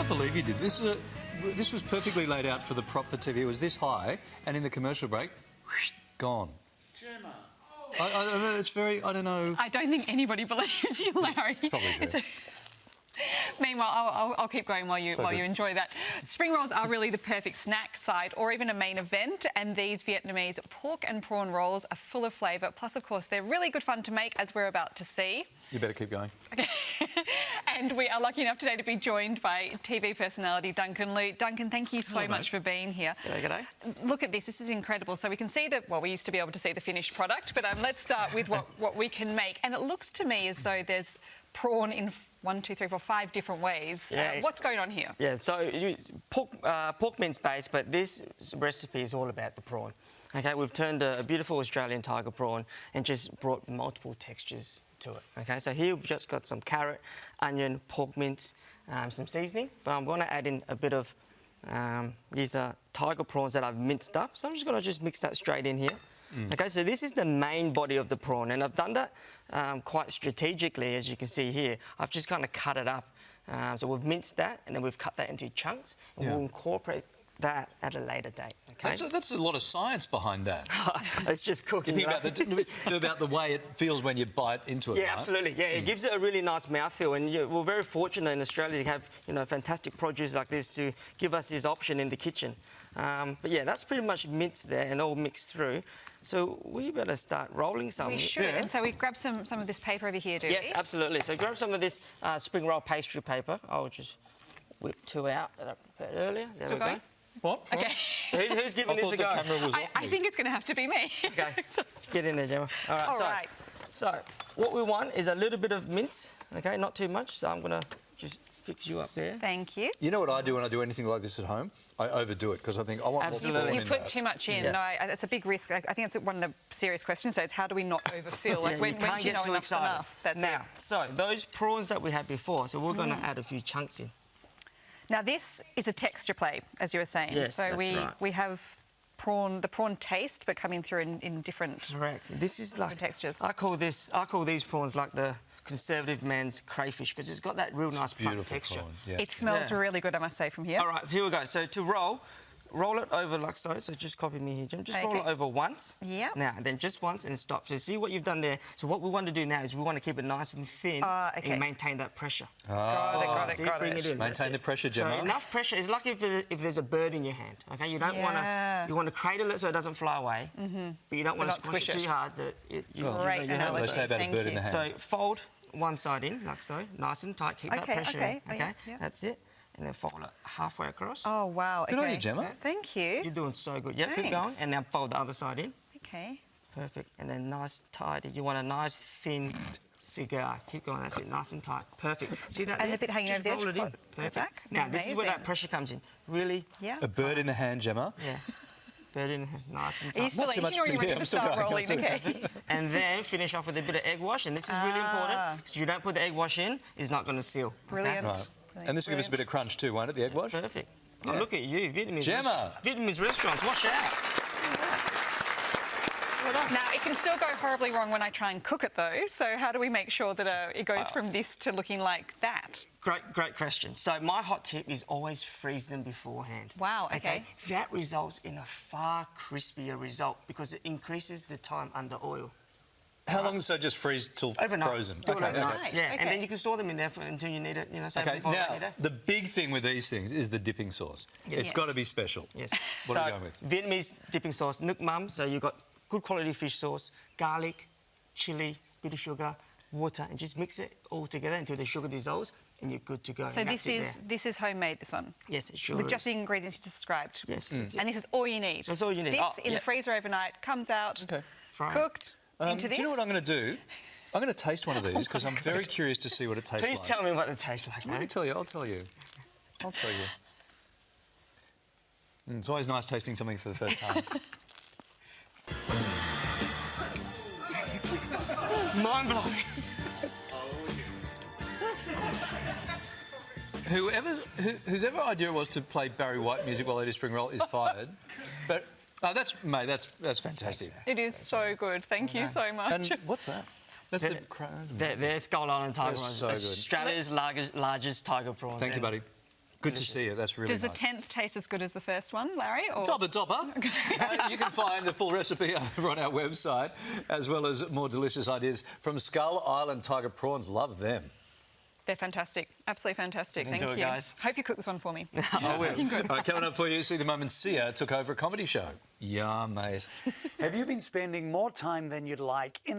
can't believe you did this. This was perfectly laid out for the prop for TV. It was this high, and in the commercial break, gone. Gemma. I don't know. It's very. I don't know. I don't think anybody believes you, Larry. It's probably true. Meanwhile, I'll keep going while you enjoy that. Spring rolls are really the perfect snack, side, or even a main event. And these Vietnamese pork and prawn rolls are full of flavour. Plus, of course, they're really good fun to make, as we're about to see. You better keep going. Okay. And we are lucky enough today to be joined by TV personality Duncan Lu. Duncan, thank you so much for being here. G'day, g'day. Look at this. This is incredible. So we can see that. Well, we used to be able to see the finished product, but let's start with what we can make. And it looks to me as though there's prawn in 1, 2, 3, 4, 5 different ways. Yeah. What's going on here? Yeah, so pork mince based, but this recipe is all about the prawn. Okay, we've turned a beautiful Australian tiger prawn and just brought multiple textures to it. Okay, so here we've just got some carrot, onion, pork mince, some seasoning, but I'm going to add in a bit of these are tiger prawns that I've minced up. So I'm just going to mix that straight in here. Okay, so this is the main body of the prawn, and I've done that quite strategically, as you can see here. I've just kind of cut it up. So we've minced that, and then we've cut that into chunks, and we'll incorporate that at a later date. Okay? That's a lot of science behind that. It's just cooking. You think about the way it feels when you bite into it. Yeah, right? absolutely. Yeah, it gives it a really nice mouthfeel, and we're very fortunate in Australia to have fantastic produce like this to give us this option in the kitchen. But yeah, that's pretty much minced there and all mixed through. So we better start rolling some. We should. Yeah. And so we grab some of this paper over here, do we? Yes, absolutely. So grab some of this spring roll pastry paper. I'll just whip 2 out that I prepared earlier. There Still we going? go. What? Okay. So who's giving this a go? I thought the camera was off I think it's going to have to be me. Okay. Get in there, Gemma. All right. All right. So what we want is a little bit of mince. Okay, not too much. So I'm going to just fix you up there. Thank you. You know what I do when I do anything like this at home? I overdo it because I think I want more prawn You in put that. too much in. Yeah. No, it's a big risk. I think it's one of the serious questions. So it's how do we not overfill? Like Yeah, when you can't do you get know too enough's excited. enough? That's now, it. so those prawns that we had before, so we're going to add a few chunks in. Now this is a texture play, as you were saying. Yes, so that's right. we have the prawn taste, but coming through in different. Correct. This is like textures. I call these prawns like the conservative man's crayfish because it's got that real nice plump texture. Prawn, yeah. It smells really good, I must say, from here. All right, so here we go. So to roll it over like so. So just copy me here, Jim. Just roll it over once. Yeah. Now, then just once and stop. So see what you've done there. So what we want to do now is we want to keep it nice and thin and maintain that pressure. Got See, it. bring it in. Maintain the pressure, Gemma. So enough pressure. It's like if there's a bird in your hand. Okay, you don't want to. You want to cradle it so it doesn't fly away, but you don't want to squish it too hard that you Great analogy. They say about a bird in the hand. So fold one side in like so, nice and tight. Keep that pressure in. Okay, yeah. that's it. And then fold it halfway across. Oh, wow. Good on you, Gemma. Thank you. You're doing so good. Yeah, keep going. And now fold the other side in. Okay. Perfect. And then nice, tidy. You want a nice, thin cigar. Keep going. That's it. Nice and tight. Perfect. See that And there? the bit hanging Just over there, roll it in. just Perfect. back. Now, this is where that pressure comes in. Really? Yeah. A bird in the hand, Gemma. Yeah. Bird in, nice and Are you tight. still eating or you want to start rolling? Okay. And then finish off with a bit of egg wash. And this is really important. Because if you don't put the egg wash in, it's not going to seal. Brilliant. Right. And this will give us a bit of crunch too, won't it, the egg wash? Perfect. Oh, look at you, Vietnamese. Gemma. Vietnamese restaurants, watch out. Now, it can still go horribly wrong when I try and cook it, though. So how do we make sure that it goes from this to looking like that? Great question. So my hot tip is always freeze them beforehand. Wow, okay. That results in a far crispier result because it increases the time under oil. How long? So just freeze till Overnight. frozen? Do it overnight. Okay. Yeah, Okay. and then you can store them in there until you need it, say Okay, before now, later. the big thing with these things is the dipping sauce. Yes. It's got to be special. Yes. What are we going with? Vietnamese dipping sauce, Nuoc Mam. So you've got good quality fish sauce, garlic, chilli, bit of sugar, water, and just mix it all together until the sugar dissolves, and you're good to go. So this is homemade, this one? Yes, it sure With is. just the ingredients you described? Yes. And this is all you need? That's all you need. This in the freezer overnight, comes out, cooked, into this? Do you know what I'm going to do? I'm going to taste one of these because I'm very curious to see what it tastes like. Please tell me what it tastes like, Let me tell you. I'll tell you. It's always nice tasting something for the first time. Mind-blowing. Whose ever idea it was to play Barry White music while they do spring roll is fired. But that's fantastic. It is so good. Thank you so much. And what's that? That's the crown. They're Skull Island tiger prawns. so good. Australia's largest tiger prawn. Thank you, buddy. Good to see you. That's really Does nice. the 10th taste as good as the first one, Larry? Or... Dobber. You can find the full recipe over on our website, as well as more delicious ideas from Skull Island Tiger Prawns. Love them. They're fantastic. Absolutely fantastic. You can Thank do it, you. guys. Hope you cook this one for me. I will. All right, coming up for you, see the moment Sia took over a comedy show. Yeah, mate. Have you been spending more time than you'd like in the